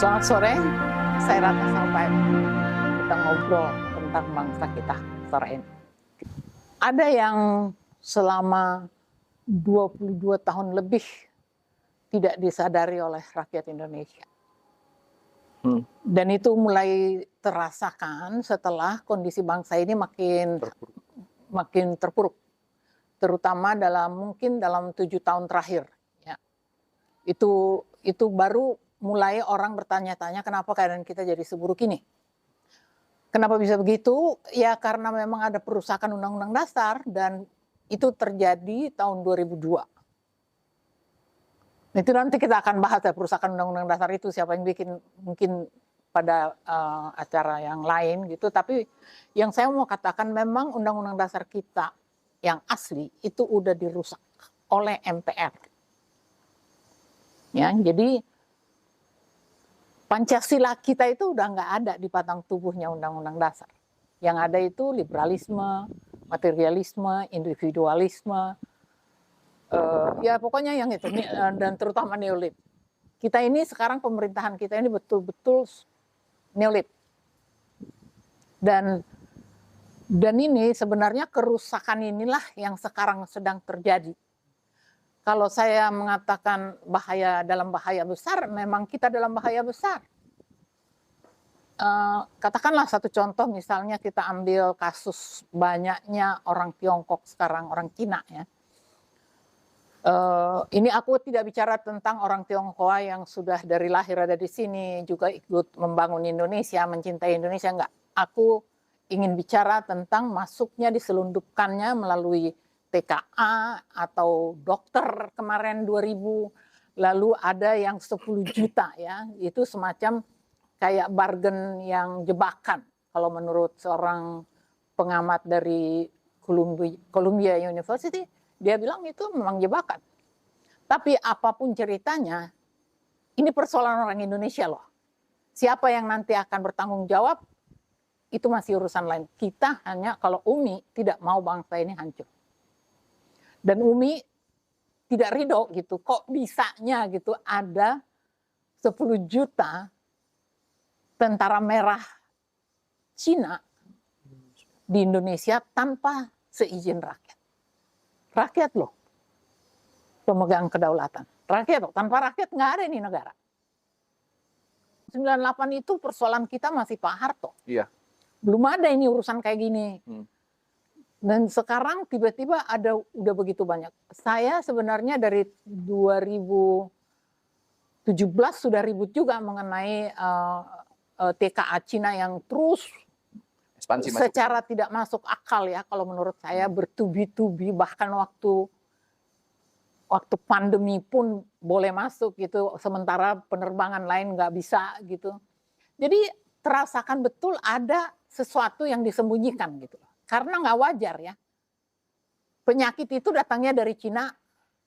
Selamat sore, saya Ratna Sarumpait. Kita ngobrol tentang bangsa kita sore ini. Ada yang selama 22 tahun lebih tidak disadari oleh rakyat Indonesia. Dan itu mulai terasakan setelah kondisi bangsa ini makin terpuruk. Terutama mungkin dalam 7 tahun terakhir. Ya. Itu baru mulai orang bertanya-tanya kenapa keadaan kita jadi seburuk ini. Kenapa bisa begitu? Ya karena memang ada perusakan Undang-Undang Dasar dan itu terjadi tahun 2002. Itu nanti kita akan bahas ya perusakan Undang-Undang Dasar itu siapa yang bikin, mungkin pada acara yang lain gitu. Tapi yang saya mau katakan memang Undang-Undang Dasar kita yang asli itu udah dirusak oleh MPR. Ya, jadi Pancasila kita itu udah nggak ada di batang tubuhnya Undang-Undang Dasar. Yang ada itu liberalisme, materialisme, individualisme, ya pokoknya yang itu, dan terutama neolib. Kita ini sekarang pemerintahan kita ini betul-betul neolib. Dan ini sebenarnya kerusakan inilah yang sekarang sedang terjadi. Kalau saya mengatakan dalam bahaya besar, memang kita dalam bahaya besar. Katakanlah satu contoh, misalnya kita ambil kasus banyaknya orang Tiongkok sekarang, orang Cina ya. Ini aku tidak bicara tentang orang Tionghoa yang sudah dari lahir ada di sini, juga ikut membangun Indonesia, mencintai Indonesia, enggak. Aku ingin bicara tentang masuknya, diselundupkannya melalui TKA atau dokter kemarin 2000, lalu ada yang 10 juta ya, itu semacam kayak bargain yang jebakan. Kalau menurut seorang pengamat dari Columbia University, dia bilang itu memang jebakan. Tapi apapun ceritanya, ini persoalan orang Indonesia loh. Siapa yang nanti akan bertanggung jawab, itu masih urusan lain. Kita hanya kalau Umi tidak mau bangsa ini hancur. Dan Umi tidak ridho gitu, kok bisanya gitu ada 10 juta tentara merah Cina di Indonesia tanpa seizin rakyat. Rakyat loh, pemegang kedaulatan. Rakyat loh, tanpa rakyat nggak ada ini negara. 98 itu persoalan kita masih Pak Harto. Iya. Belum ada ini urusan kayak gini. Dan sekarang tiba-tiba udah begitu banyak. Saya sebenarnya dari 2017 sudah ribut juga mengenai TKA Cina yang terus Ekspansi secara tidak masuk akal ya kalau menurut saya, bertubi-tubi, bahkan waktu pandemi pun boleh masuk gitu, sementara penerbangan lain nggak bisa gitu. Jadi terasakan betul ada sesuatu yang disembunyikan gitu. Karena nggak wajar ya. Penyakit itu datangnya dari Cina,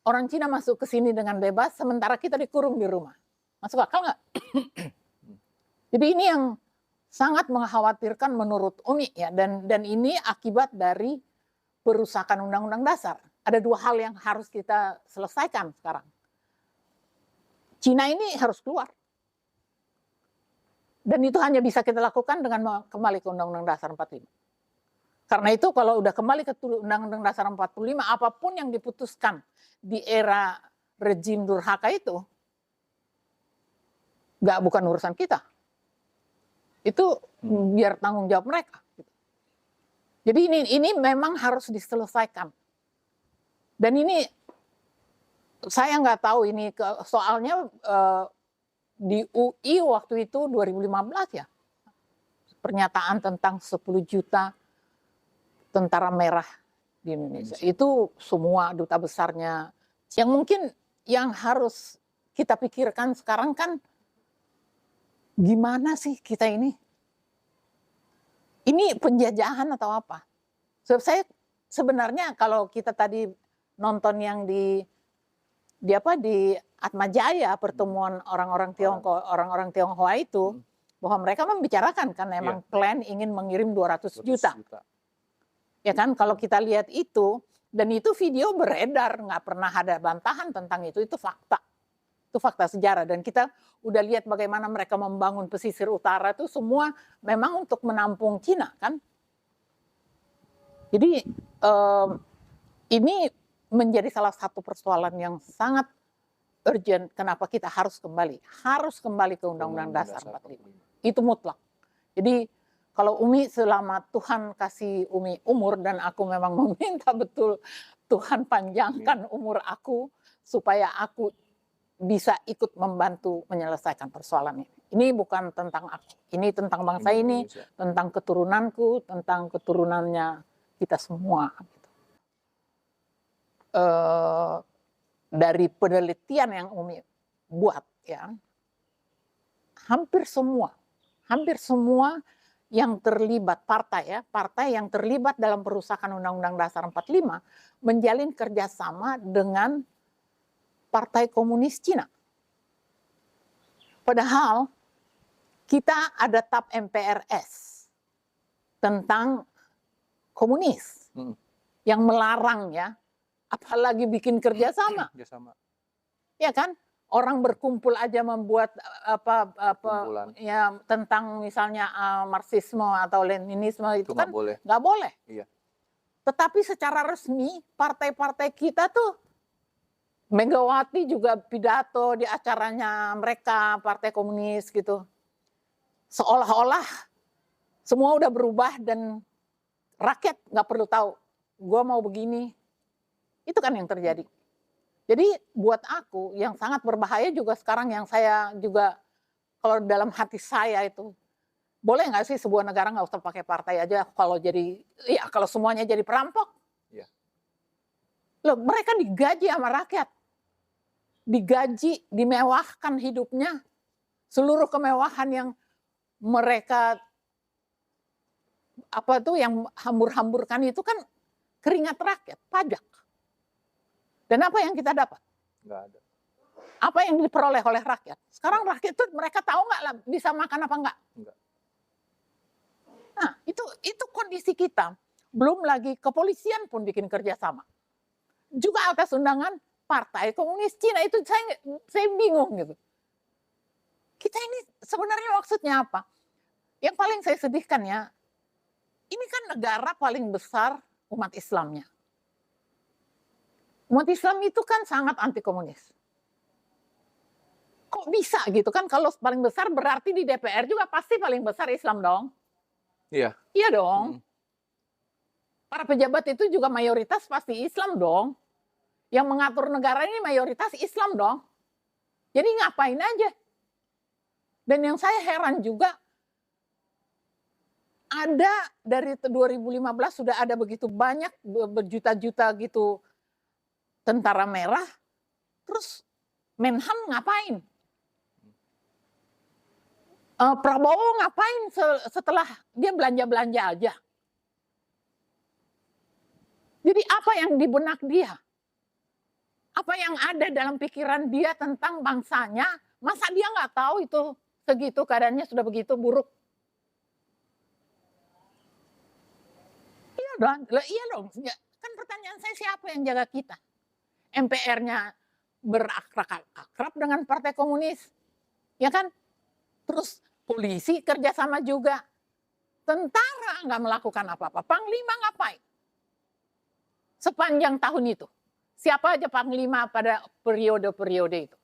orang Cina masuk ke sini dengan bebas, sementara kita dikurung di rumah. Masuk akal nggak? Jadi ini yang sangat mengkhawatirkan menurut Umi ya, dan ini akibat dari perusakan Undang-Undang Dasar. Ada 2 hal yang harus kita selesaikan sekarang. Cina ini harus keluar. Dan itu hanya bisa kita lakukan dengan kembali ke Undang-Undang Dasar 45. Karena itu kalau udah kembali ke Undang-Undang Dasar 45, apapun yang diputuskan di era rejim durhaka itu, bukan urusan kita. Itu biar tanggung jawab mereka. Jadi ini memang harus diselesaikan. Dan ini saya nggak tahu ini soalnya di UI waktu itu 2015 ya, pernyataan tentang 10 juta tentara merah di Indonesia. Itu semua duta besarnya. Yang mungkin yang harus kita pikirkan sekarang kan, gimana sih kita ini? Ini penjajahan atau apa? Sebab saya sebenarnya kalau kita tadi nonton yang di Atmajaya, pertemuan orang-orang Tionghoa itu, bahwa mereka membicarakan kan memang plan ingin mengirim 200 juta. Ya kan, kalau kita lihat itu, dan itu video beredar, nggak pernah ada bantahan tentang itu fakta. Itu fakta sejarah, dan kita udah lihat bagaimana mereka membangun pesisir utara itu semua memang untuk menampung Cina kan. Jadi ini menjadi salah satu persoalan yang sangat urgent, kenapa kita harus kembali ke Undang-Undang Dasar 45. Itu mutlak. Jadi kalau Umi, selama Tuhan kasih Umi umur, dan aku memang meminta betul Tuhan panjangkan umur aku supaya aku bisa ikut membantu menyelesaikan persoalan ini. Ini bukan tentang aku, ini tentang bangsa ini, tentang keturunanku, tentang keturunannya kita semua. Dari penelitian yang Umi buat, ya, hampir semua yang terlibat partai yang terlibat dalam perusakan Undang-Undang Dasar 45 menjalin kerjasama dengan Partai Komunis Cina. Padahal kita ada TAP MPRS tentang komunis yang melarang, ya, apalagi bikin kerjasama. Ya kan? Orang berkumpul aja membuat ya tentang misalnya Marxisme atau Leninisme itu kan nggak boleh. Iya. Tetapi secara resmi partai-partai kita tuh, Megawati juga pidato di acaranya mereka, Partai Komunis gitu. Seolah-olah semua udah berubah dan rakyat nggak perlu tahu, gue mau begini. Itu kan yang terjadi. Jadi buat aku yang sangat berbahaya juga sekarang, yang saya juga kalau dalam hati saya itu, boleh nggak sih sebuah negara nggak usah pakai partai aja kalau semuanya jadi perampok? Ya. Loh, mereka digaji sama rakyat. Digaji, dimewahkan hidupnya. Seluruh kemewahan yang mereka yang hambur-hamburkan itu kan keringat rakyat, pajak. Dan apa yang kita dapat? Nggak ada. Apa yang diperoleh oleh rakyat? Sekarang rakyat itu mereka tahu nggak lah bisa makan apa enggak? Enggak. Nah, itu kondisi kita. Belum lagi kepolisian pun bikin kerjasama. Juga atas undangan Partai Komunis Cina, itu saya bingung gitu. Kita ini sebenarnya maksudnya apa? Yang paling saya sedihkan, ya, ini kan negara paling besar umat Islamnya. Umat Islam itu kan sangat anti komunis. Kok bisa gitu kan? Kalau paling besar berarti di DPR juga pasti paling besar Islam dong. Iya. Iya dong. Para pejabat itu juga mayoritas pasti Islam dong. Yang mengatur negara ini mayoritas Islam dong. Jadi ngapain aja? Dan yang saya heran juga, ada dari 2015 sudah ada begitu banyak, berjuta-juta gitu tentara merah, terus Menhan ngapain? Prabowo ngapain setelah dia belanja-belanja aja? Jadi apa yang di benak dia? Apa yang ada dalam pikiran dia tentang bangsanya? Masa dia nggak tahu itu segitu keadaannya sudah begitu buruk? Iya dong. Kan pertanyaan saya, siapa yang jaga kita? MPR-nya berakrab dengan Partai Komunis, ya kan? Terus polisi kerjasama juga. Tentara nggak melakukan apa-apa. Panglima ngapain? Sepanjang tahun itu. Siapa aja panglima pada periode-periode itu?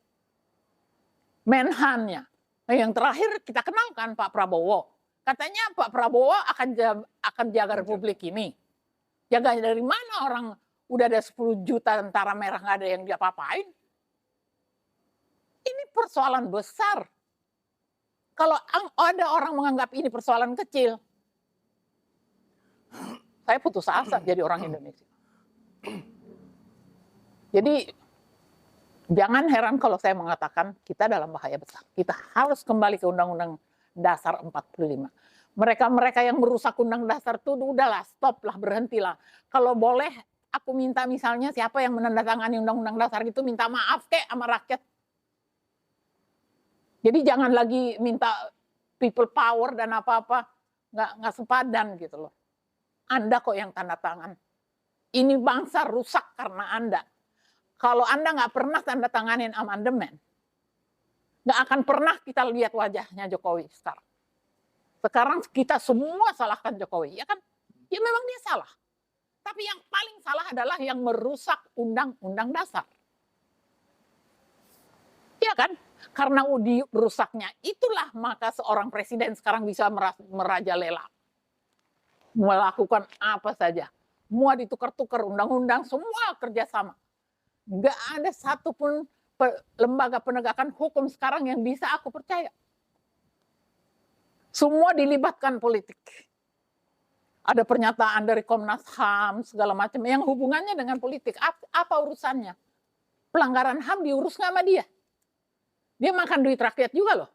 Menhannya. Nah, yang terakhir kita kenalkan Pak Prabowo. Katanya Pak Prabowo akan jaga Republik ini. Jaga dari mana orang udah ada 10 juta tentara merah nggak ada yang diapa-apain? Ini persoalan besar. Kalau ada orang menganggap ini persoalan kecil, saya putus asa jadi orang Indonesia. Jadi jangan heran kalau saya mengatakan kita dalam bahaya besar. Kita harus kembali ke Undang-Undang Dasar 45. Mereka-mereka yang merusak Undang Dasar itu udahlah, stop lah, berhentilah. Kalau boleh aku minta misalnya siapa yang menandatangani Undang-Undang Dasar itu minta maaf sama rakyat. Jadi jangan lagi minta people power dan apa-apa, nggak sepadan gitu loh. Anda kok yang tanda tangan. Ini bangsa rusak karena Anda. Kalau Anda nggak pernah tanda tanganin amandemen, Nggak akan pernah kita lihat wajahnya Jokowi sekarang. Sekarang kita semua salahkan Jokowi, ya kan? Ya memang dia salah. Tapi yang paling salah adalah yang merusak undang-undang dasar. Ya kan? Karena dirusaknya itulah maka seorang presiden sekarang bisa merajalela. Melakukan apa saja. Semua ditukar-tukar, undang-undang, semua kerjasama. Nggak ada satupun lembaga penegakan hukum sekarang yang bisa aku percaya. Semua dilibatkan politik. Ada pernyataan dari Komnas HAM, segala macam, yang hubungannya dengan politik. Apa urusannya? Pelanggaran HAM diurus nggak sama dia? Dia makan duit rakyat juga loh.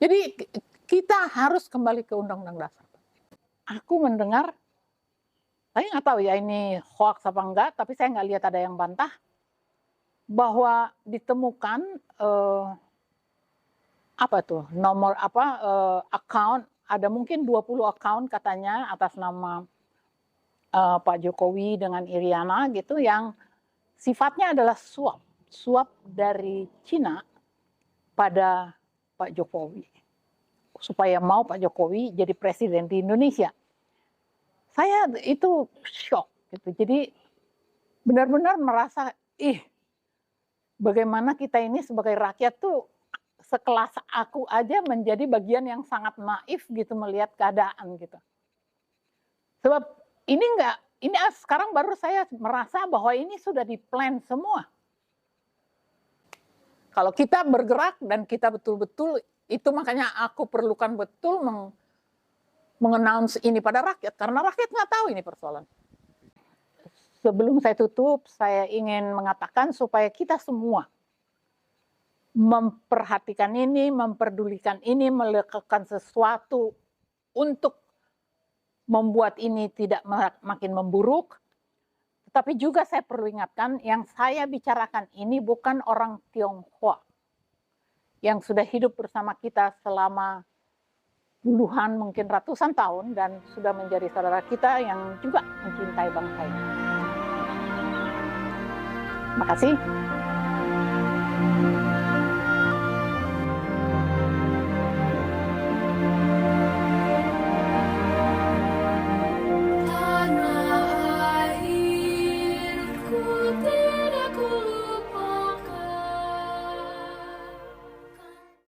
Jadi kita harus kembali ke Undang-Undang Dasar. Aku mendengar, saya nggak tahu ya ini hoax apa enggak, tapi saya nggak lihat ada yang bantah, bahwa ditemukan nomor account, ada mungkin 20 account katanya atas nama Pak Jokowi dengan Iriana gitu, yang sifatnya adalah suap dari Cina pada Pak Jokowi supaya mau Pak Jokowi jadi presiden di Indonesia. Saya itu shock gitu. Jadi benar-benar merasa bagaimana kita ini sebagai rakyat tuh sekelas aku aja menjadi bagian yang sangat naif gitu melihat keadaan gitu. Sebab ini sekarang baru saya merasa bahwa ini sudah di-plan semua. Kalau kita bergerak dan kita betul-betul, itu makanya aku perlukan betul mengannounce ini pada rakyat, karena rakyat nggak tahu ini persoalan. Sebelum saya tutup, saya ingin mengatakan supaya kita semua memperhatikan ini, memperdulikan ini, melakukan sesuatu untuk membuat ini tidak makin memburuk. Tapi juga saya perlu ingatkan, yang saya bicarakan ini bukan orang Tionghoa yang sudah hidup bersama kita selama puluhan, mungkin ratusan tahun, dan sudah menjadi saudara kita yang juga mencintai bangsa ini. Terima kasih. Tanah airku